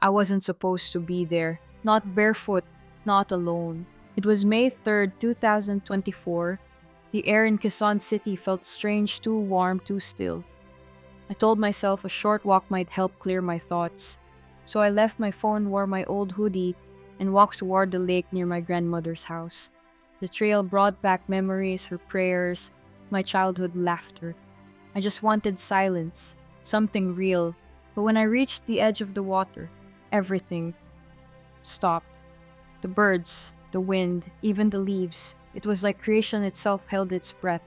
I wasn't supposed to be there. Not barefoot, not alone. It was May 3rd, 2024. The air in Quezon City felt strange, too warm, too still. I told myself a short walk might help clear my thoughts. So I left my phone, wore my old hoodie, and walked toward the lake near my grandmother's house. The trail brought back memories, her prayers, my childhood laughter. I just wanted silence, something real. But when I reached the edge of the water, everything stopped. The birds, the wind, even the leaves. It was like creation itself held its breath.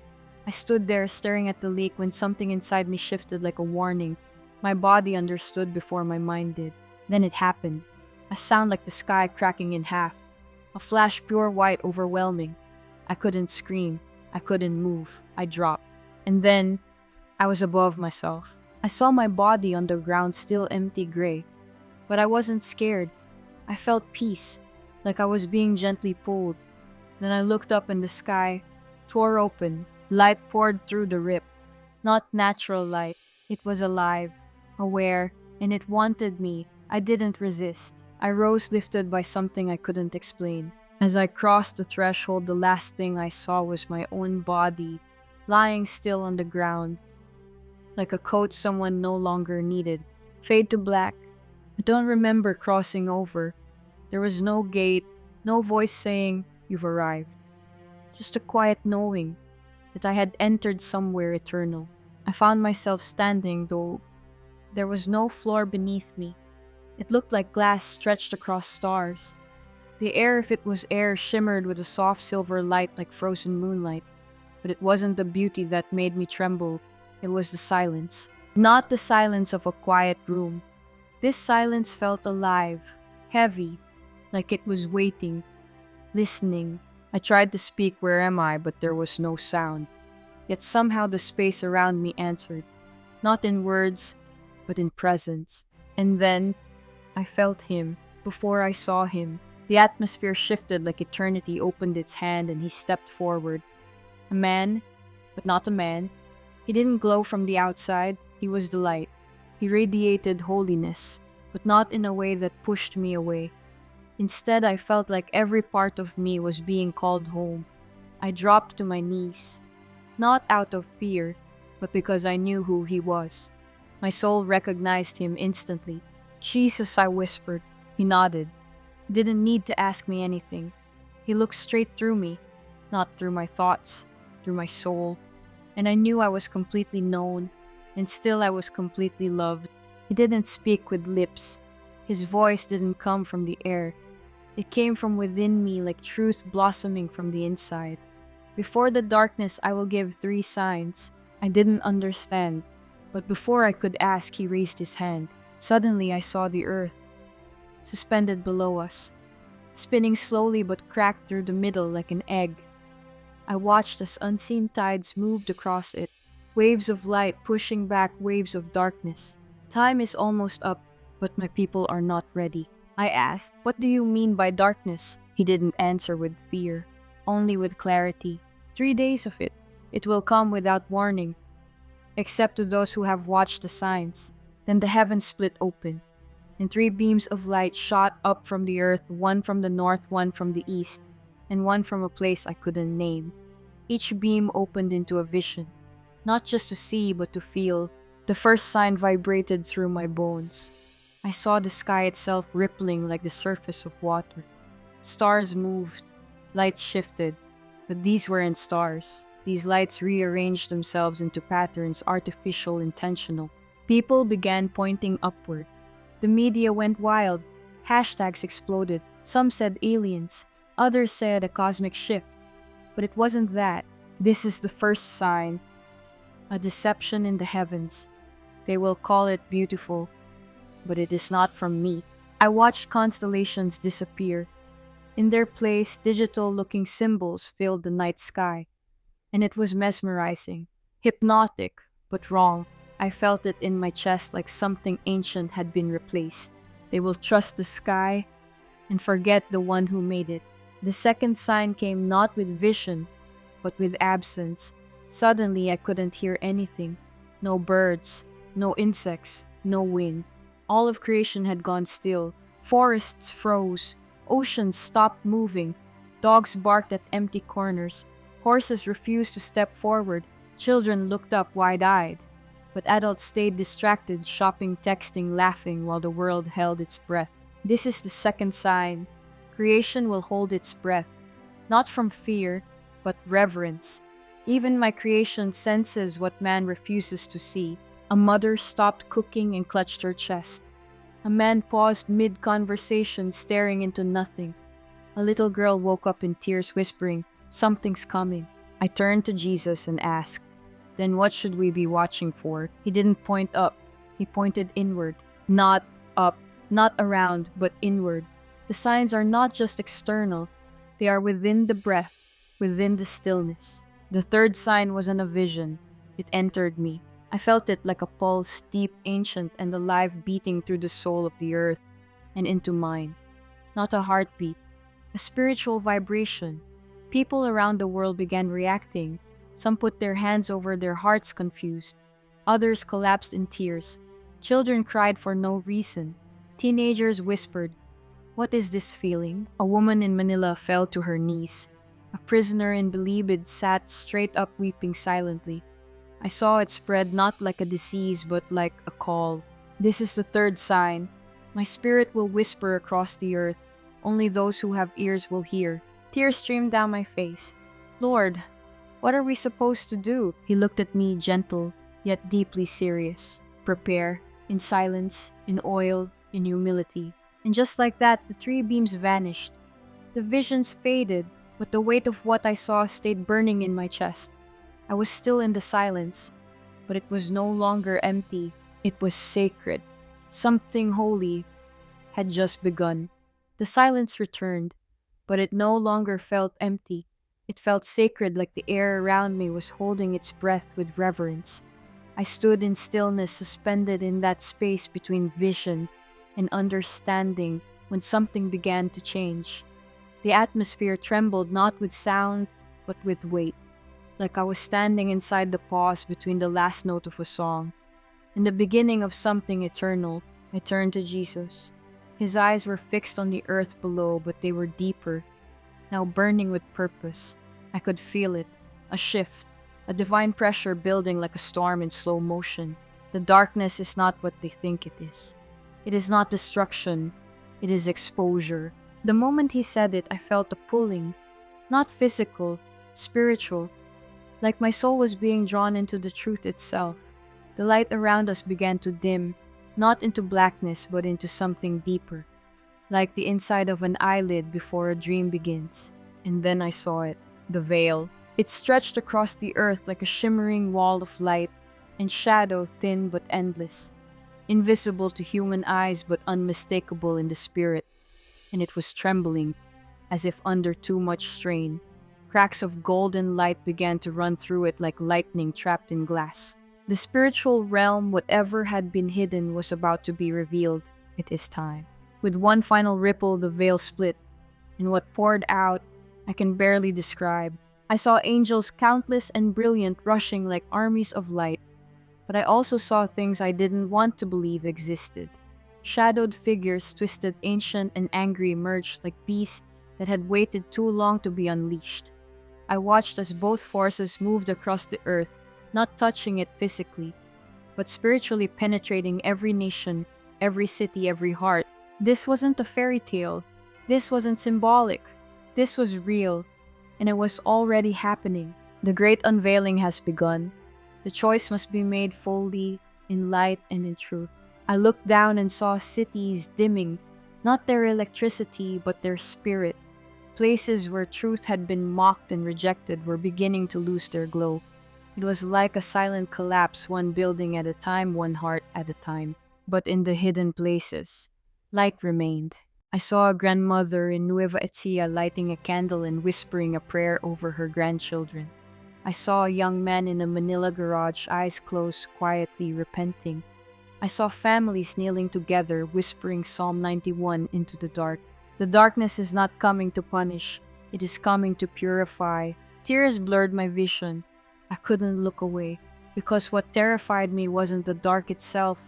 I stood there staring at the lake when something inside me shifted like a warning. My body understood before my mind did. Then it happened. A sound like the sky cracking in half. A flash pure white, overwhelming. I couldn't scream. I couldn't move. I dropped. And then, I was above myself. I saw my body on the ground, still empty gray. But I wasn't scared. I felt peace, like I was being gently pulled. Then I looked up and the sky tore open. Light poured through the rip. Not natural light. It was alive, aware, and it wanted me. I didn't resist. I rose, lifted by something I couldn't explain. As I crossed the threshold, the last thing I saw was my own body, lying still on the ground, like a coat someone no longer needed. Fade to black. I don't remember crossing over. There was no gate, no voice saying, "You've arrived." Just a quiet knowing that I had entered somewhere eternal. I found myself standing, though there was no floor beneath me. It looked like glass stretched across stars. The air, if it was air, shimmered with a soft silver light like frozen moonlight. But it wasn't the beauty that made me tremble. It was the silence. Not the silence of a quiet room. This silence felt alive, heavy, like it was waiting, listening. I tried to speak, "Where am I?" but there was no sound. Yet somehow the space around me answered. Not in words, but in presence. And then, I felt him. Before I saw him, the atmosphere shifted like eternity opened its hand and he stepped forward. A man, but not a man. He didn't glow from the outside, he was the light. He radiated holiness, but not in a way that pushed me away. Instead, I felt like every part of me was being called home. I dropped to my knees, not out of fear, but because I knew who he was. My soul recognized him instantly. "Jesus," I whispered. He nodded. He didn't need to ask me anything. He looked straight through me, not through my thoughts, through my soul. And I knew I was completely known, and still I was completely loved. He didn't speak with lips. His voice didn't come from the air. It came from within me like truth blossoming from the inside. "Before the darkness, I will give 3 signs." I didn't understand, but before I could ask, he raised his hand. Suddenly, I saw the earth, suspended below us, spinning slowly but cracked through the middle like an egg. I watched as unseen tides moved across it, waves of light pushing back waves of darkness. Time is almost up, but my people are not ready. I asked, "What do you mean by darkness?" He didn't answer with fear, only with clarity. 3 days of it. It will come without warning, except to those who have watched the signs. Then the heavens split open, and 3 beams of light shot up from the earth, one from the north, one from the east, and one from a place I couldn't name. Each beam opened into a vision, not just to see but to feel. The first sign vibrated through my bones. I saw the sky itself rippling like the surface of water. Stars moved, lights shifted, but these weren't stars. These lights rearranged themselves into patterns, artificial, intentional. People began pointing upward. The media went wild. Hashtags exploded. Some said aliens. Others said a cosmic shift. But it wasn't that. This is the first sign. A deception in the heavens. They will call it beautiful, but it is not from me. I watched constellations disappear. In their place, digital-looking symbols filled the night sky. And it was mesmerizing. Hypnotic, but wrong. I felt it in my chest like something ancient had been replaced. They will trust the sky and forget the one who made it. The second sign came not with vision, but with absence. Suddenly, I couldn't hear anything. No birds, no insects, no wind. All of creation had gone still. Forests froze. Oceans stopped moving. Dogs barked at empty corners. Horses refused to step forward. Children looked up wide-eyed. But adults stayed distracted, shopping, texting, laughing while the world held its breath. This is the second sign. Creation will hold its breath, not from fear, but reverence. Even my creation senses what man refuses to see. A mother stopped cooking and clutched her chest. A man paused mid-conversation, staring into nothing. A little girl woke up in tears, whispering, "Something's coming." I turned to Jesus and asked, "Then what should we be watching for?" He didn't point up. He pointed inward. Not up, not around, but inward. The signs are not just external. They are within the breath, within the stillness. The third sign wasn't a vision. It entered me. I felt it like a pulse, deep, ancient, and alive, beating through the soul of the earth and into mine. Not a heartbeat, a spiritual vibration. People around the world began reacting. Some put their hands over their hearts, confused. Others collapsed in tears. Children cried for no reason. Teenagers whispered, "What is this feeling?" A woman in Manila fell to her knees. A prisoner in Bilibid sat straight up, weeping silently. I saw it spread not like a disease, but like a call. This is the third sign. My spirit will whisper across the earth. Only those who have ears will hear. Tears streamed down my face. "Lord, what are we supposed to do?" He looked at me, gentle, yet deeply serious. "Prepare, in silence, in oil, in humility." And just like that, the three beams vanished. The visions faded, but the weight of what I saw stayed burning in my chest. I was still in the silence, but it was no longer empty. It was sacred. Something holy had just begun. The silence returned, but it no longer felt empty. It felt sacred, like the air around me was holding its breath with reverence. I stood in stillness, suspended in that space between vision and understanding, when something began to change. The atmosphere trembled, not with sound, but with weight. Like I was standing inside the pause between the last note of a song. In the beginning of something eternal, I turned to Jesus. His eyes were fixed on the earth below, but they were deeper, now burning with purpose. I could feel it, a shift, a divine pressure building like a storm in slow motion. The darkness is not what they think it is. It is not destruction, it is exposure. The moment he said it, I felt a pulling, not physical, spiritual, like my soul was being drawn into the truth itself. The light around us began to dim, not into blackness, but into something deeper, like the inside of an eyelid before a dream begins. And then I saw it, the veil. It stretched across the earth like a shimmering wall of light and shadow, thin but endless, invisible to human eyes but unmistakable in the spirit. And it was trembling, as if under too much strain. Cracks of golden light began to run through it like lightning trapped in glass. The spiritual realm, whatever had been hidden, was about to be revealed. It is time. With one final ripple, the veil split, and what poured out, I can barely describe. I saw angels, countless and brilliant, rushing like armies of light. But I also saw things I didn't want to believe existed. Shadowed figures, twisted, ancient, and angry, emerged like beasts that had waited too long to be unleashed. I watched as both forces moved across the earth, not touching it physically, but spiritually penetrating every nation, every city, every heart. This wasn't a fairy tale. This wasn't symbolic. This was real, and it was already happening. The great unveiling has begun. The choice must be made fully, in light and in truth. I looked down and saw cities dimming, not their electricity, but their spirit. Places where truth had been mocked and rejected were beginning to lose their glow. It was like a silent collapse, one building at a time, one heart at a time. But in the hidden places, light remained. I saw a grandmother in Nueva Ecija lighting a candle and whispering a prayer over her grandchildren. I saw a young man in a Manila garage, eyes closed, quietly repenting. I saw families kneeling together, whispering Psalm 91 into the dark. The darkness is not coming to punish, it is coming to purify. Tears blurred my vision. I couldn't look away, because what terrified me wasn't the dark itself,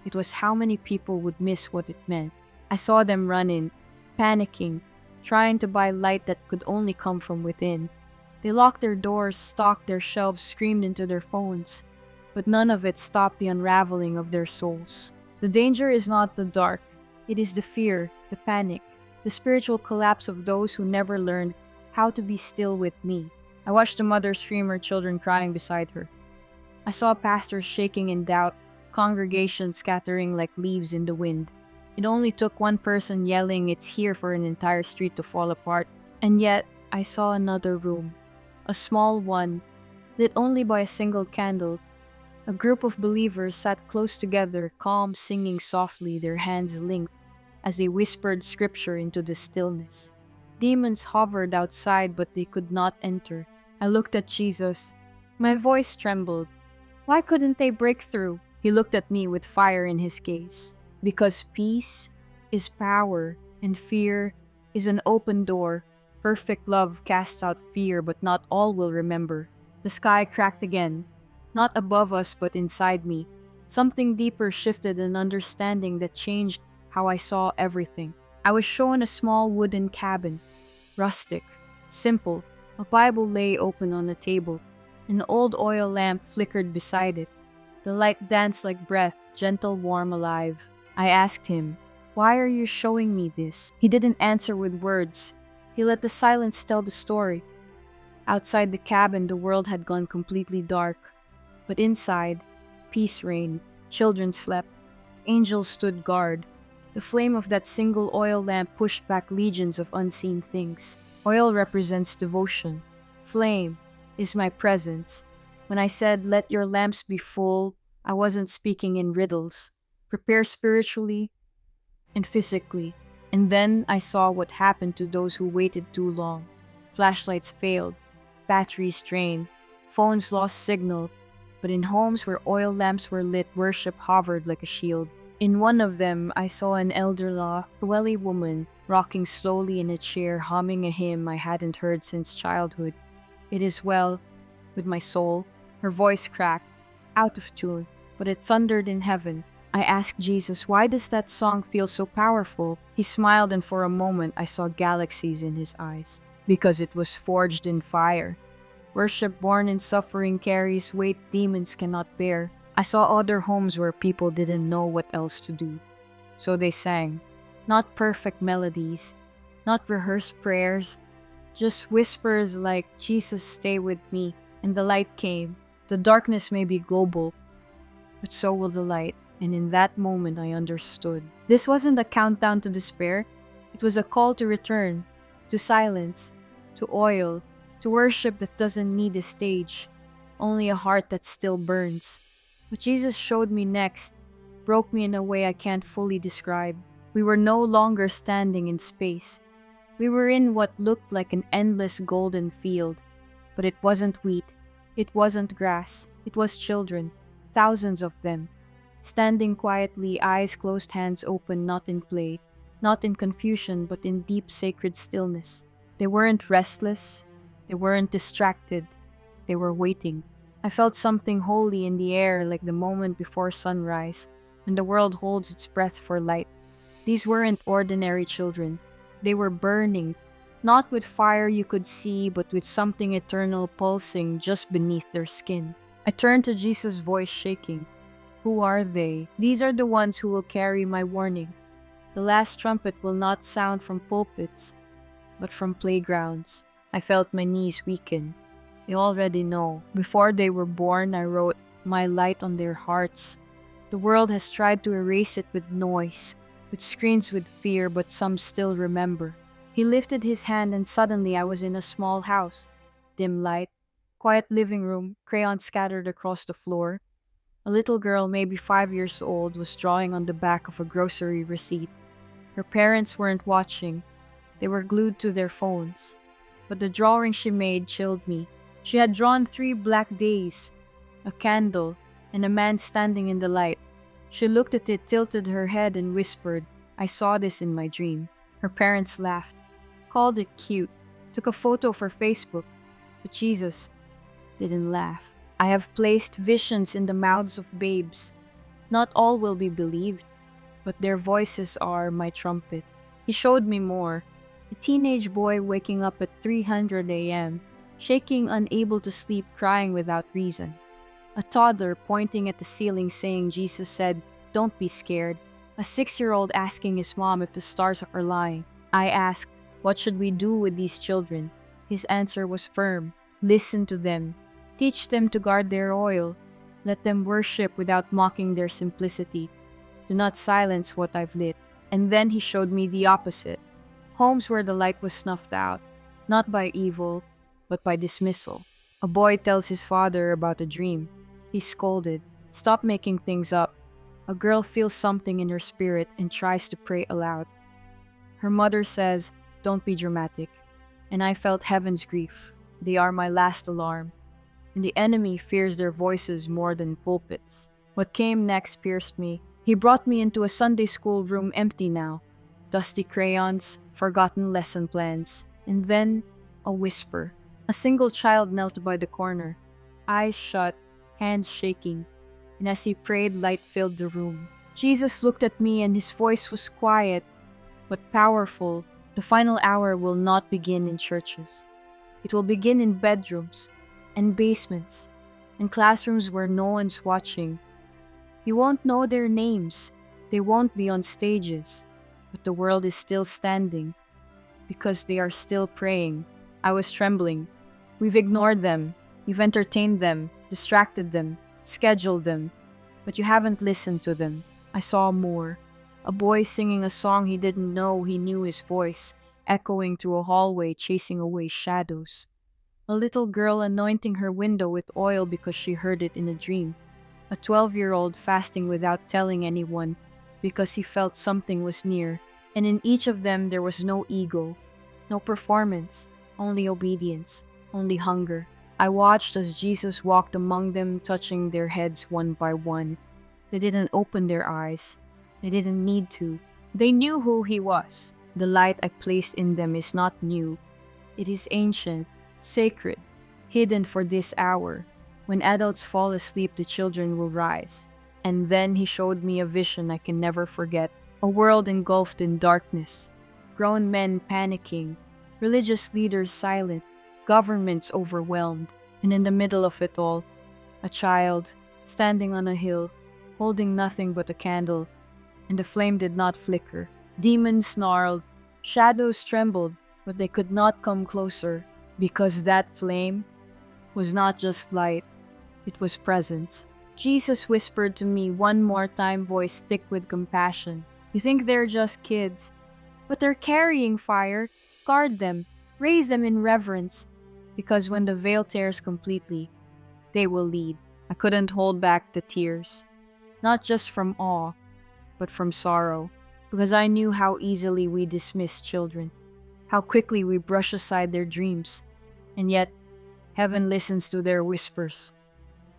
It was how many people would miss what it meant. I saw them running, panicking, trying to buy light that could only come from within. They locked their doors, stocked their shelves, screamed into their phones. But none of it stopped the unraveling of their souls. The danger is not the dark. It is the fear, the panic, the spiritual collapse of those who never learned how to be still with me. I watched a mother scream her children crying beside her. I saw pastors shaking in doubt, congregations scattering like leaves in the wind. It only took one person yelling it's here for an entire street to fall apart. And yet, I saw another room. A small one, lit only by a single candle. A group of believers sat close together, calm, singing softly, their hands linked, as they whispered scripture into the stillness. Demons hovered outside, but they could not enter. I looked at Jesus. My voice trembled. Why couldn't they break through? He looked at me with fire in his gaze. Because peace is power, and fear is an open door. Perfect love casts out fear, but not all will remember. The sky cracked again. Not above us, but inside me. Something deeper shifted, an understanding that changed how I saw everything. I was shown a small wooden cabin. Rustic, simple. A Bible lay open on a table. An old oil lamp flickered beside it. The light danced like breath, gentle, warm, alive. I asked him, "Why are you showing me this?" He didn't answer with words. He let the silence tell the story. Outside the cabin, the world had gone completely dark. But inside, peace reigned. Children slept. Angels stood guard. The flame of that single oil lamp pushed back legions of unseen things. Oil represents devotion. Flame is my presence. When I said, "Let your lamps be full," I wasn't speaking in riddles. Prepare spiritually and physically. And then I saw what happened to those who waited too long. Flashlights failed. Batteries drained. Phones lost signal. But in homes where oil lamps were lit, worship hovered like a shield. In one of them, I saw an elderly woman rocking slowly in a chair, humming a hymn I hadn't heard since childhood. It is well with my soul. Her voice cracked, out of tune, but it thundered in heaven. I asked Jesus, "Why does that song feel so powerful?" He smiled, and for a moment I saw galaxies in his eyes. Because it was forged in fire. Worship born in suffering carries weight demons cannot bear. I saw other homes where people didn't know what else to do. So they sang. Not perfect melodies, not rehearsed prayers, just whispers like, "Jesus, stay with me." And the light came. The darkness may be global, but so will the light. And in that moment I understood. This wasn't a countdown to despair. It was a call to return, to silence, to oil, to worship that doesn't need a stage, only a heart that still burns. What Jesus showed me next broke me in a way I can't fully describe. We were no longer standing in space. We were in what looked like an endless golden field. But it wasn't wheat. It wasn't grass. It was children, thousands of them. Standing quietly, eyes closed, hands open, not in play, not in confusion, but in deep sacred stillness. They weren't restless, they weren't distracted, they were waiting. I felt something holy in the air, like the moment before sunrise, when the world holds its breath for light. These weren't ordinary children. They were burning, not with fire you could see, but with something eternal pulsing just beneath their skin. I turned to Jesus' voice shaking. Who are they? These are the ones who will carry my warning. The last trumpet will not sound from pulpits, but from playgrounds. I felt my knees weaken. They already know. Before they were born, I wrote my light on their hearts. The world has tried to erase it with noise, with screens with fear, but some still remember. He lifted his hand and suddenly I was in a small house. Dim light, quiet living room, crayons scattered across the floor. A little girl, maybe 5 years old, was drawing on the back of a grocery receipt. Her parents weren't watching. They were glued to their phones. But the drawing she made chilled me. She had drawn 3 black days, a candle, and a man standing in the light. She looked at it, tilted her head, and whispered, "I saw this in my dream." Her parents laughed, called it cute, took a photo for Facebook. But Jesus didn't laugh. I have placed visions in the mouths of babes. Not all will be believed, but their voices are my trumpet. He showed me more. A teenage boy waking up at 300 a.m., shaking, unable to sleep, crying without reason. A toddler pointing at the ceiling saying Jesus said, "Don't be scared." A 6-year-old asking his mom if the stars are lying. I asked, "What should we do with these children?" His answer was firm. Listen to them. Teach them to guard their oil. Let them worship without mocking their simplicity. Do not silence what I've lit. And then he showed me the opposite. Homes where the light was snuffed out, not by evil, but by dismissal. A boy tells his father about a dream. He's scolded. Stop making things up. A girl feels something in her spirit and tries to pray aloud. Her mother says, "Don't be dramatic." And I felt heaven's grief. They are my last alarm. And the enemy fears their voices more than pulpits. What came next pierced me. He brought me into a Sunday school room empty now. Dusty crayons, forgotten lesson plans, and then a whisper. A single child knelt by the corner, eyes shut, hands shaking, and as he prayed, light filled the room. Jesus looked at me and his voice was quiet, but powerful. The final hour will not begin in churches. It will begin in bedrooms, and basements, and classrooms where no one's watching. You won't know their names, they won't be on stages, but the world is still standing, because they are still praying. I was trembling. We've ignored them, you've entertained them, distracted them, scheduled them, but you haven't listened to them. I saw more. A boy singing a song he didn't know he knew his voice, echoing through a hallway, chasing away shadows. A little girl anointing her window with oil because she heard it in a dream. A 12-year-old fasting without telling anyone because he felt something was near. And in each of them there was no ego, no performance, only obedience, only hunger. I watched as Jesus walked among them, touching their heads one by one. They didn't open their eyes. They didn't need to. They knew who he was. The light I placed in them is not new. It is ancient, sacred, hidden for this hour. When adults fall asleep, the children will rise. And then he showed me a vision I can never forget. A world engulfed in darkness. Grown men panicking. Religious leaders silent. Governments overwhelmed. And in the middle of it all, a child, standing on a hill, holding nothing but a candle. And the flame did not flicker. Demons snarled. Shadows trembled, but they could not come closer. Because that flame was not just light, it was presence. Jesus whispered to me one more time, voice thick with compassion. You think they're just kids, but they're carrying fire. Guard them, raise them in reverence, because when the veil tears completely, they will lead. I couldn't hold back the tears, not just from awe, but from sorrow, because I knew how easily we dismiss children, how quickly we brush aside their dreams, and yet heaven listens to their whispers,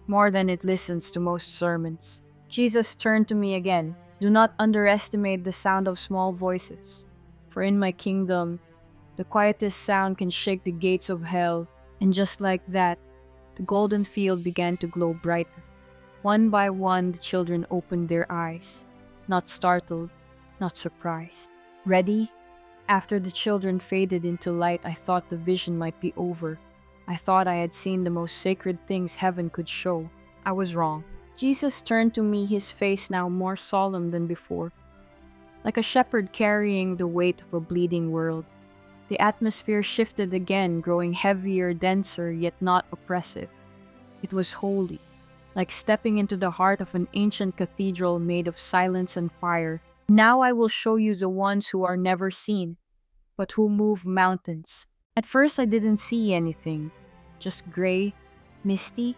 more than it listens to most sermons. Jesus turned to me again. Do not underestimate the sound of small voices, for in my kingdom, the quietest sound can shake the gates of hell. And just like that, the golden field began to glow brighter. One by one, the children opened their eyes, not startled, not surprised. Ready? After the children faded into light, I thought the vision might be over. I thought I had seen the most sacred things heaven could show. I was wrong. Jesus turned to me, his face now more solemn than before, like a shepherd carrying the weight of a bleeding world. The atmosphere shifted again, growing heavier, denser, yet not oppressive. It was holy, like stepping into the heart of an ancient cathedral made of silence and fire. Now I will show you the ones who are never seen, but who move mountains. At first I didn't see anything, just gray, misty,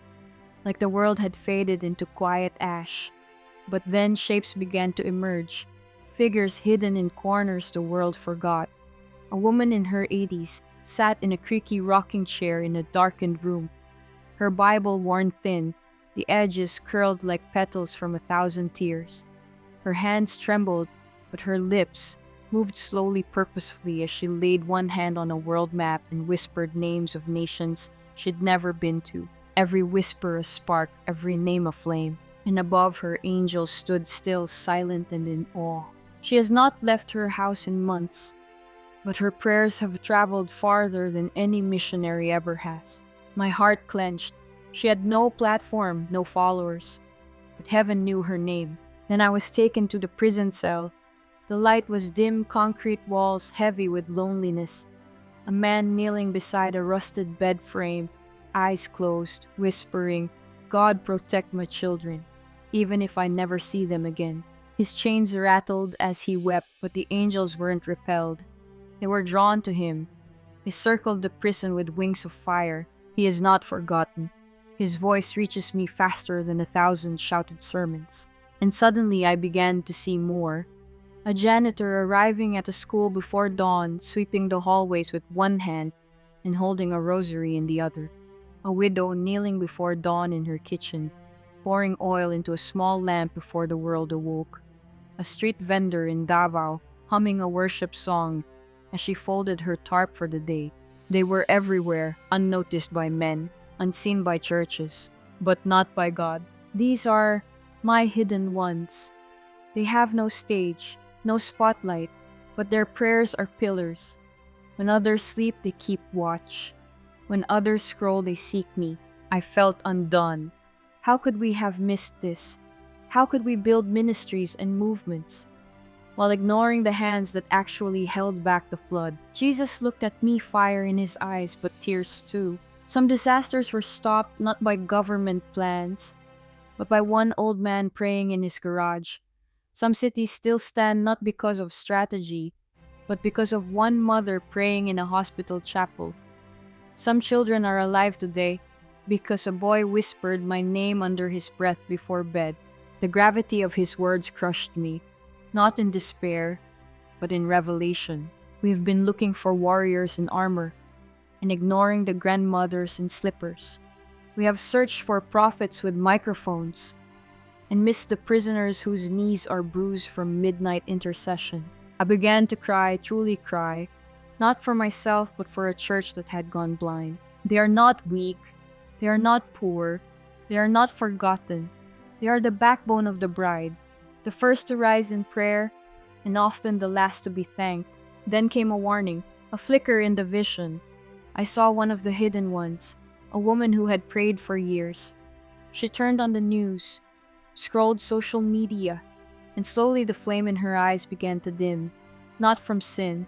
like the world had faded into quiet ash. But then shapes began to emerge, figures hidden in corners the world forgot. A woman in her 80s sat in a creaky rocking chair in a darkened room, her Bible worn thin, the edges curled like petals from 1,000 tears. Her hands trembled, but her lips moved slowly, purposefully, as she laid one hand on a world map and whispered names of nations she'd never been to. Every whisper a spark, every name a flame. and above her angels stood still, silent and in awe. She has not left her house in months, but her prayers have traveled farther than any missionary ever has. My heart clenched. She had no platform, no followers, but heaven knew her name. Then I was taken to the prison cell. The light was dim, concrete walls heavy with loneliness. A man kneeling beside a rusted bed frame, eyes closed, whispering, "God protect my children, even if I never see them again." His chains rattled as he wept, but the angels weren't repelled. They were drawn to him. They circled the prison with wings of fire. He is not forgotten. His voice reaches me faster than 1,000 shouted sermons. And suddenly I began to see more. A janitor arriving at a school before dawn, sweeping the hallways with one hand and holding a rosary in the other. A widow kneeling before dawn in her kitchen, pouring oil into a small lamp before the world awoke. A street vendor in Davao, humming a worship song as she folded her tarp for the day. They were everywhere, unnoticed by men, unseen by churches, but not by God. These are my hidden ones. They have no stage, no spotlight, but their prayers are pillars. When others sleep, they keep watch. When others scroll, they seek me. I felt undone. How could we have missed this? How could we build ministries and movements while ignoring the hands that actually held back the flood? Jesus looked at me, fire in his eyes, but tears too. Some disasters were stopped not by government plans, but by one old man praying in his garage. Some cities still stand not because of strategy, but because of one mother praying in a hospital chapel. Some children are alive today because a boy whispered my name under his breath before bed. The gravity of his words crushed me, not in despair, but in revelation. We've been looking for warriors in armor and ignoring the grandmothers in slippers. We have searched for prophets with microphones and missed the prisoners whose knees are bruised from midnight intercession. I began to cry, truly cry, not for myself but for a church that had gone blind. They are not weak, they are not poor, they are not forgotten. They are the backbone of the bride, the first to rise in prayer and often the last to be thanked. Then came a warning, a flicker in the vision. I saw one of the hidden ones, a woman who had prayed for years. She turned on the news, scrolled social media, and slowly the flame in her eyes began to dim, not from sin,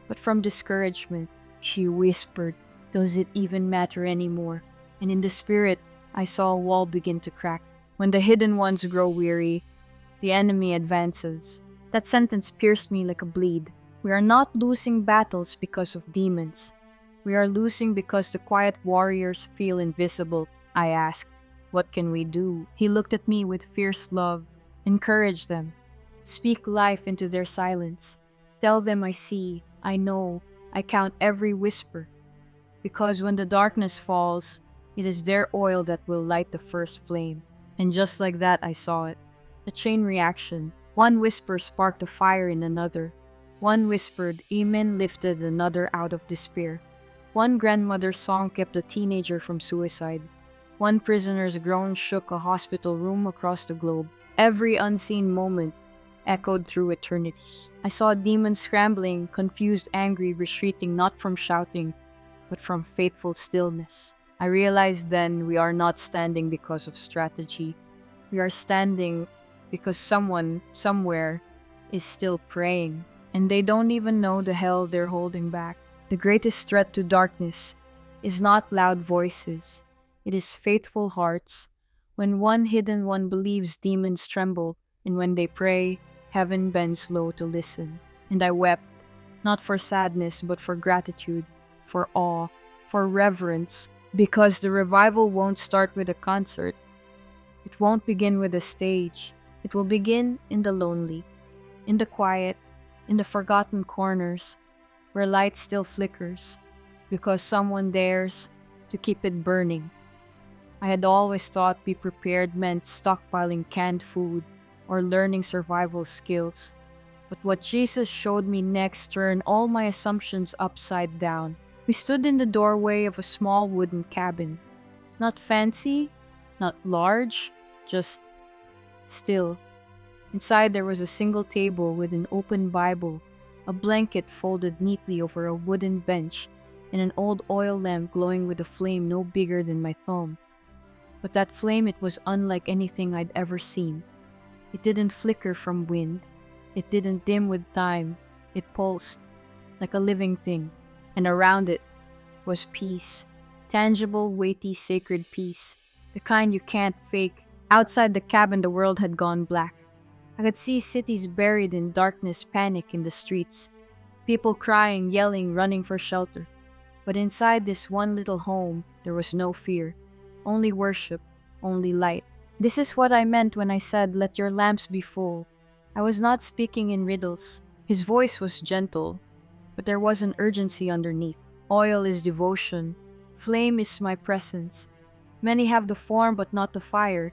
but from discouragement. She whispered, "Does it even matter anymore?" And in the spirit, I saw a wall begin to crack. When the hidden ones grow weary, the enemy advances. That sentence pierced me like a bleed. We are not losing battles because of demons. We are losing because the quiet warriors feel invisible. I asked, "What can we do?" He looked at me with fierce love. Encourage them. Speak life into their silence. Tell them I see, I know, I count every whisper. Because when the darkness falls, it is their oil that will light the first flame. And just like that, I saw it. A chain reaction. One whisper sparked a fire in another. One whispered, "Amen," lifted another out of despair. One grandmother's song kept a teenager from suicide. One prisoner's groan shook a hospital room across the globe. Every unseen moment echoed through eternity. I saw demons scrambling, confused, angry, retreating not from shouting, but from faithful stillness. I realized then we are not standing because of strategy. We are standing because someone, somewhere, is still praying. And they don't even know the hell they're holding back. The greatest threat to darkness is not loud voices. It is faithful hearts. When one hidden one believes, demons tremble. And when they pray, heaven bends low to listen. And I wept, not for sadness, but for gratitude, for awe, for reverence. Because the revival won't start with a concert. It won't begin with a stage. It will begin in the lonely, in the quiet, in the forgotten corners, where light still flickers, because someone dares to keep it burning. I had always thought be prepared meant stockpiling canned food or learning survival skills. But what Jesus showed me next turned all my assumptions upside down. We stood in the doorway of a small wooden cabin. Not fancy, not large, just still. Inside there was a single table with an open Bible, a blanket folded neatly over a wooden bench, and an old oil lamp glowing with a flame no bigger than my thumb. But that flame, it was unlike anything I'd ever seen. It didn't flicker from wind. It didn't dim with time. It pulsed like a living thing. And around it was peace. Tangible, weighty, sacred peace. The kind you can't fake. Outside the cabin, the world had gone black. I could see cities buried in darkness, panic in the streets. People crying, yelling, running for shelter. But inside this one little home, there was no fear. Only worship, only light. This is what I meant when I said, "Let your lamps be full." I was not speaking in riddles. His voice was gentle, but there was an urgency underneath. Oil is devotion. Flame is my presence. Many have the form but not the fire.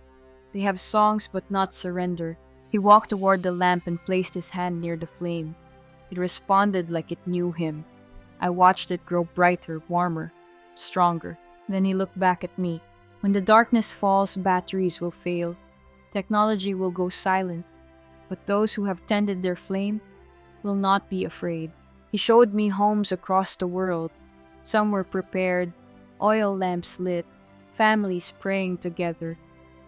They have songs but not surrender. He walked toward the lamp and placed his hand near the flame. It responded like it knew him. I watched it grow brighter, warmer, stronger. Then he looked back at me. When the darkness falls, batteries will fail. Technology will go silent. But those who have tended their flame will not be afraid. He showed me homes across the world. Some were prepared, oil lamps lit, families praying together,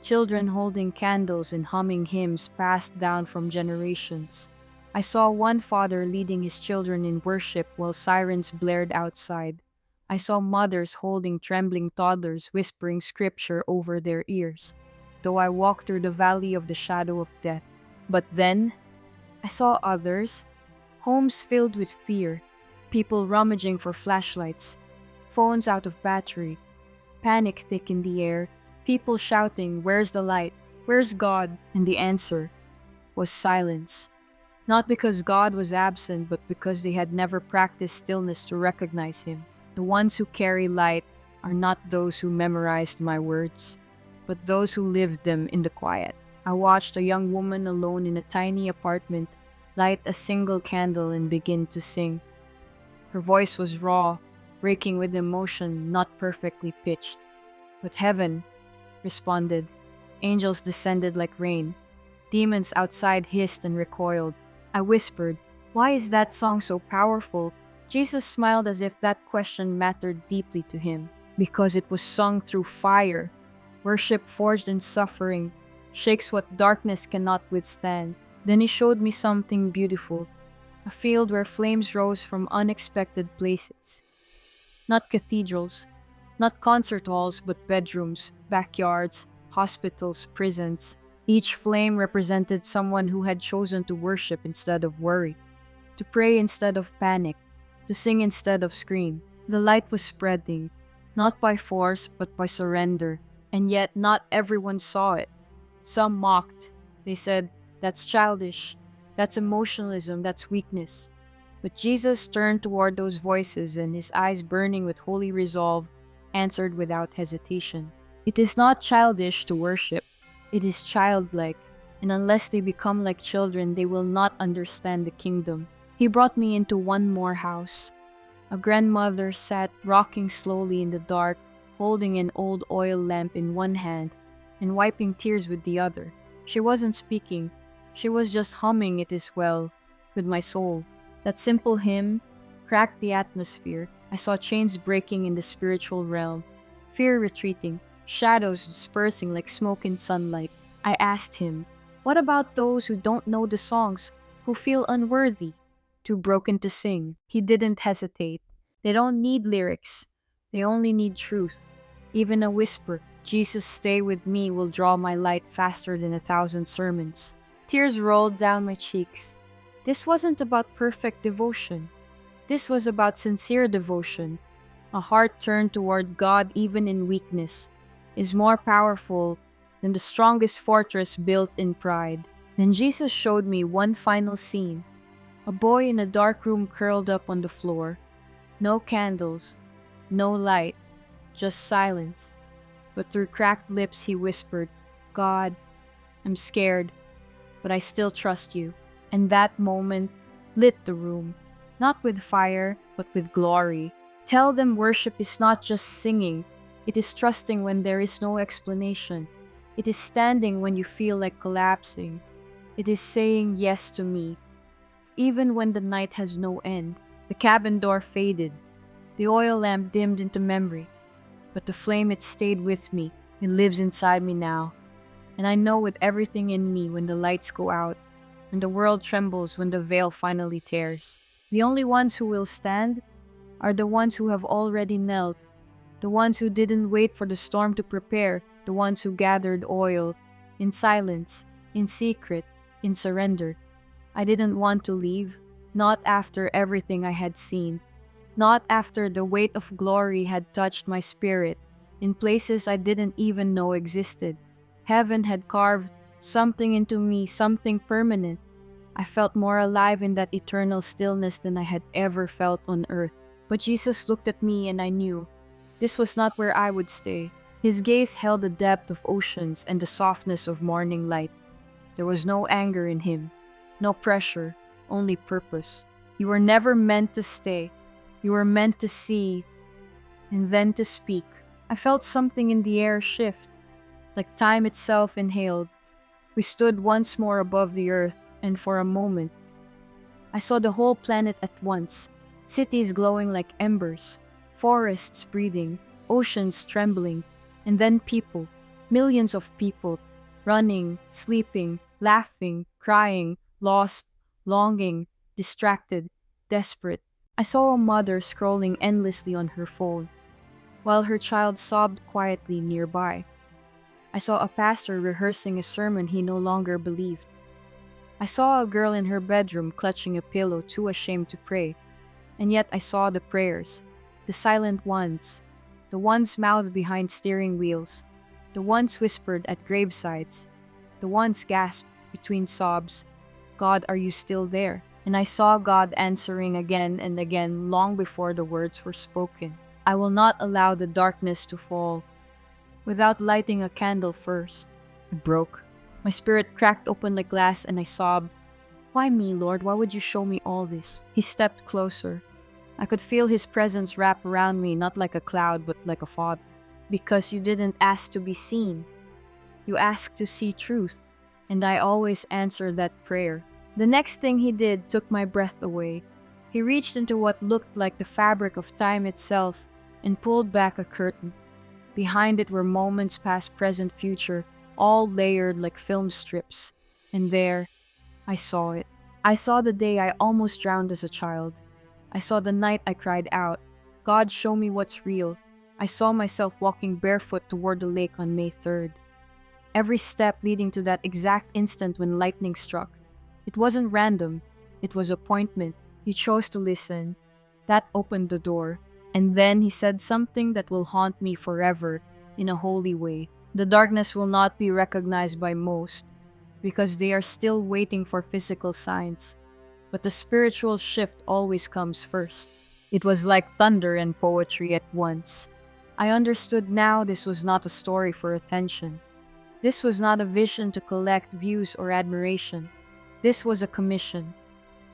children holding candles and humming hymns passed down from generations. I saw one father leading his children in worship while sirens blared outside. I saw mothers holding trembling toddlers whispering scripture over their ears, though I walked through the valley of the shadow of death. But then, I saw others, homes filled with fear, people rummaging for flashlights, phones out of battery, panic thick in the air, people shouting, "Where's the light? Where's God?" And the answer was silence. Not because God was absent, but because they had never practiced stillness to recognize Him. The ones who carry light are not those who memorized my words, but those who lived them in the quiet. I watched a young woman alone in a tiny apartment light a single candle and begin to sing. Her voice was raw, breaking with emotion, not perfectly pitched. But heaven responded. Angels descended like rain. Demons outside hissed and recoiled. I whispered, "Why is that song so powerful?" Jesus smiled as if that question mattered deeply to him. Because it was sung through fire. Worship forged in suffering shakes what darkness cannot withstand. Then he showed me something beautiful. A field where flames rose from unexpected places. Not cathedrals, not concert halls, but bedrooms, backyards, hospitals, prisons. Each flame represented someone who had chosen to worship instead of worry, to pray instead of panic, to sing instead of scream. The light was spreading, not by force, but by surrender. And yet not everyone saw it. Some mocked. They said, "That's childish. That's emotionalism. That's weakness." But Jesus turned toward those voices, and his eyes burning with holy resolve, answered without hesitation. It is not childish to worship. It is childlike. And unless they become like children, they will not understand the kingdom. He brought me into one more house. A grandmother sat rocking slowly in the dark, holding an old oil lamp in one hand and wiping tears with the other. She wasn't speaking. She was just humming "It Is Well" with my soul. That simple hymn cracked the atmosphere. I saw chains breaking in the spiritual realm, fear retreating, shadows dispersing like smoke in sunlight. I asked him, "What about those who don't know the songs, who feel unworthy, too broken to sing?" He didn't hesitate. They don't need lyrics. They only need truth. Even a whisper, "Jesus, stay with me," will draw my light faster than 1,000 sermons. Tears rolled down my cheeks. This wasn't about perfect devotion. This was about sincere devotion. A heart turned toward God even in weakness is more powerful than the strongest fortress built in pride. Then Jesus showed me one final scene. A boy in a dark room curled up on the floor. No candles, no light, just silence. But through cracked lips he whispered, "God, I'm scared, but I still trust you." And that moment lit the room, not with fire, but with glory. Tell them worship is not just singing, it is trusting when there is no explanation. It is standing when you feel like collapsing. It is saying yes to me, even when the night has no end. The cabin door faded. The oil lamp dimmed into memory. But the flame, it stayed with me. It lives inside me now. And I know with everything in me when the lights go out, when the world trembles, when the veil finally tears. The only ones who will stand are the ones who have already knelt, the ones who didn't wait for the storm to prepare, the ones who gathered oil, in silence, in secret, in surrender. I didn't want to leave, not after everything I had seen, not after the weight of glory had touched my spirit, in places I didn't even know existed. Heaven had carved something into me, something permanent. I felt more alive in that eternal stillness than I had ever felt on earth. But Jesus looked at me and I knew this was not where I would stay. His gaze held the depth of oceans and the softness of morning light. There was no anger in him, no pressure, only purpose. You were never meant to stay. You were meant to see and then to speak. I felt something in the air shift, like time itself inhaled. We stood once more above the earth, and for a moment, I saw the whole planet at once, cities glowing like embers, forests breathing, oceans trembling, and then people, millions of people, running, sleeping, laughing, crying, lost, longing, distracted, desperate. I saw a mother scrolling endlessly on her phone, while her child sobbed quietly nearby. I saw a pastor rehearsing a sermon he no longer believed. I saw a girl in her bedroom clutching a pillow, too ashamed to pray. And yet I saw the prayers, the silent ones, the ones mouthed behind steering wheels, the ones whispered at gravesides, the ones gasped between sobs, "God, are you still there?" And I saw God answering again and again long before the words were spoken. I will not allow the darkness to fall without lighting a candle first. It broke. My spirit cracked open like glass and I sobbed, "Why me, Lord? Why would you show me all this?" He stepped closer. I could feel his presence wrap around me, not like a cloud, but like a father. "Because you didn't ask to be seen. You asked to see truth." And I always answered that prayer. The next thing he did took my breath away. He reached into what looked like the fabric of time itself and pulled back a curtain. Behind it were moments past, present, future, all layered like film strips. And there, I saw it. I saw the day I almost drowned as a child. I saw the night I cried out, "God, show me what's real." I saw myself walking barefoot toward the lake on May 3rd. Every step leading to that exact instant when lightning struck. It wasn't random. It was appointment. You chose to listen. That opened the door. And then he said something that will haunt me forever in a holy way. The darkness will not be recognized by most because they are still waiting for physical signs. But the spiritual shift always comes first. It was like thunder and poetry at once. I understood now this was not a story for attention. This was not a vision to collect views or admiration. This was a commission,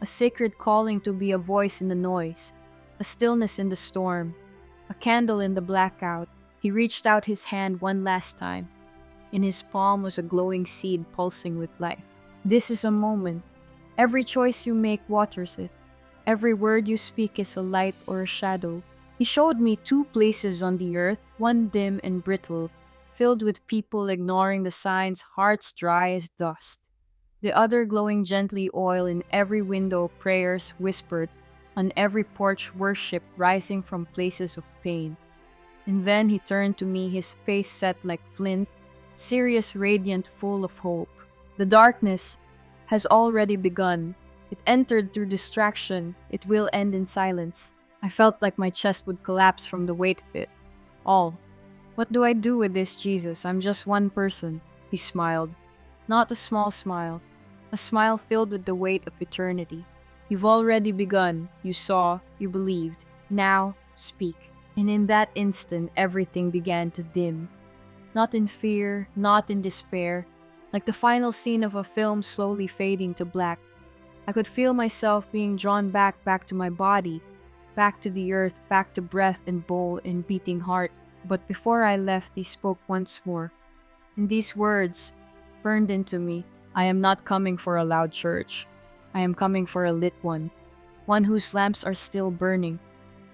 a sacred calling to be a voice in the noise, a stillness in the storm, a candle in the blackout. He reached out his hand one last time. In his palm was a glowing seed pulsing with life. This is a moment. Every choice you make waters it. Every word you speak is a light or a shadow. He showed me two places on the earth, one dim and brittle, filled with people ignoring the signs, hearts dry as dust. The other glowing gently, oil in every window, prayers whispered, on every porch worship rising from places of pain. And then he turned to me, his face set like flint, serious, radiant, full of hope. The darkness has already begun. It entered through distraction. It will end in silence. I felt like my chest would collapse from the weight of it all. "What do I do with this, Jesus? I'm just one person." He smiled. Not a small smile. A smile filled with the weight of eternity. "You've already begun. You saw. You believed. Now, speak." And in that instant, everything began to dim. Not in fear, not in despair, like the final scene of a film slowly fading to black. I could feel myself being drawn back to my body, back to the earth, back to breath and bowl and beating heart. But before I left, he spoke once more. And these words burned into me. I am not coming for a loud church. I am coming for a lit one whose lamps are still burning,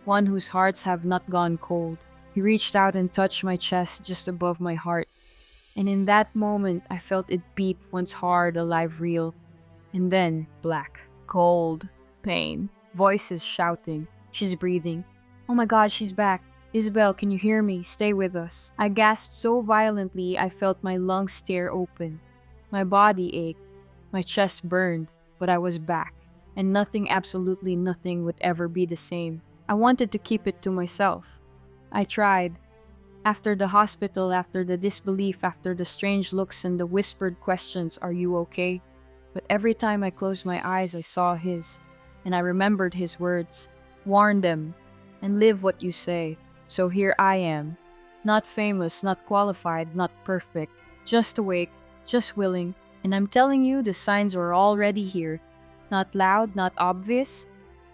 one whose hearts have not gone cold. He reached out and touched my chest just above my heart. And in that moment, I felt it beat once hard, alive, real. And then, black, cold, pain, voices shouting. She's breathing. Oh my God, she's back. Isabel, can you hear me? Stay with us. I gasped so violently I felt my lungs tear open. My body ached. My chest burned. But I was back. And nothing, absolutely nothing, would ever be the same. I wanted to keep it to myself. I tried. After the hospital, after the disbelief, after the strange looks and the whispered questions, are you okay? But every time I closed my eyes, I saw his. And I remembered his words. Warn them. And live what you say. So here I am. Not famous, not qualified, not perfect. Just awake, just willing. And I'm telling you, the signs are already here. Not loud, not obvious,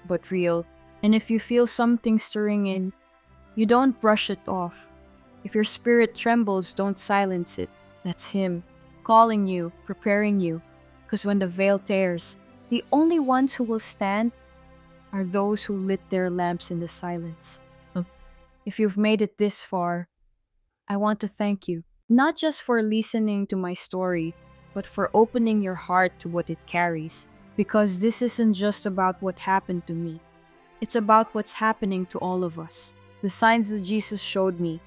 but real. And if you feel something stirring in, you don't brush it off. If your spirit trembles, don't silence it. That's him, calling you, preparing you. Because when the veil tears, the only ones who will stand are those who lit their lamps in the silence. If you've made it this far, I want to thank you. Not just for listening to my story, but for opening your heart to what it carries. Because this isn't just about what happened to me. It's about what's happening to all of us. The signs that Jesus showed me,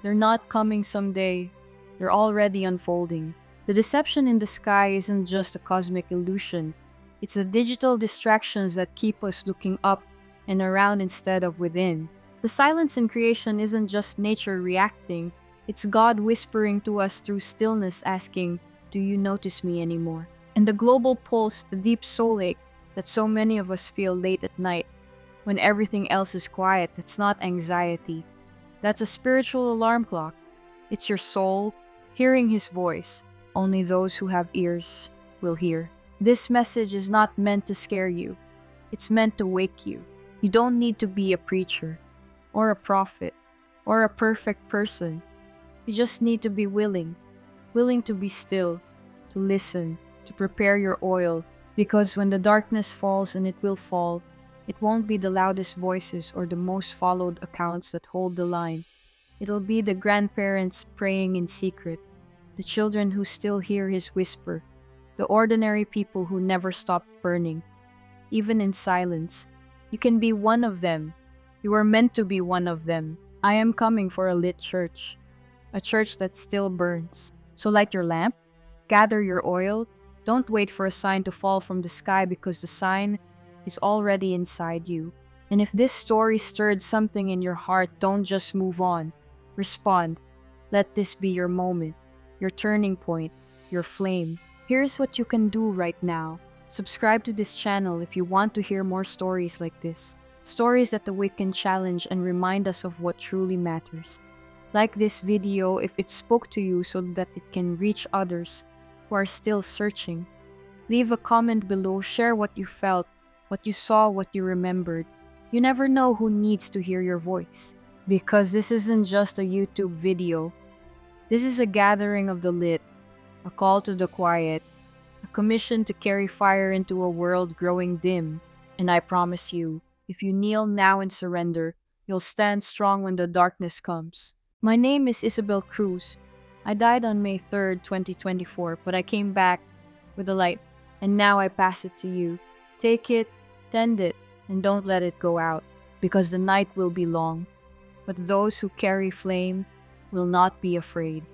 they're not coming someday. They're already unfolding. The deception in the sky isn't just a cosmic illusion. It's the digital distractions that keep us looking up and around instead of within. The silence in creation isn't just nature reacting. It's God whispering to us through stillness, asking, do you notice me anymore? And the global pulse, the deep soul ache that so many of us feel late at night, when everything else is quiet, that's not anxiety. That's a spiritual alarm clock. It's your soul hearing his voice. Only those who have ears will hear. This message is not meant to scare you. It's meant to wake you. You don't need to be a preacher, or a prophet, or a perfect person. You just need to be willing to be still, to listen, to prepare your oil, because when the darkness falls, and it will fall, it won't be the loudest voices or the most followed accounts that hold the line. It'll be the grandparents praying in secret, the children who still hear his whisper, the ordinary people who never stop burning. Even in silence, you can be one of them. You are meant to be one of them. I am coming for a lit church, a church that still burns. So light your lamp, gather your oil. Don't wait for a sign to fall from the sky, because the sign is already inside you. And if this story stirred something in your heart, don't just move on. Respond. Let this be your moment, your turning point, your flame. Here's what you can do right now. Subscribe to this channel if you want to hear more stories like this. Stories that awaken, challenge, and remind us of what truly matters. Like this video if it spoke to you, so that it can reach others who are still searching. Leave a comment below, share what you felt, what you saw, what you remembered. You never know who needs to hear your voice. Because this isn't just a YouTube video. This is a gathering of the lit, a call to the quiet, a commission to carry fire into a world growing dim. And I promise you, if you kneel now and surrender, you'll stand strong when the darkness comes. My name is Isabel Cruz. I died on May 3rd, 2024, but I came back with a light, and now I pass it to you. Take it, tend it, and don't let it go out, because the night will be long. But those who carry flame will not be afraid.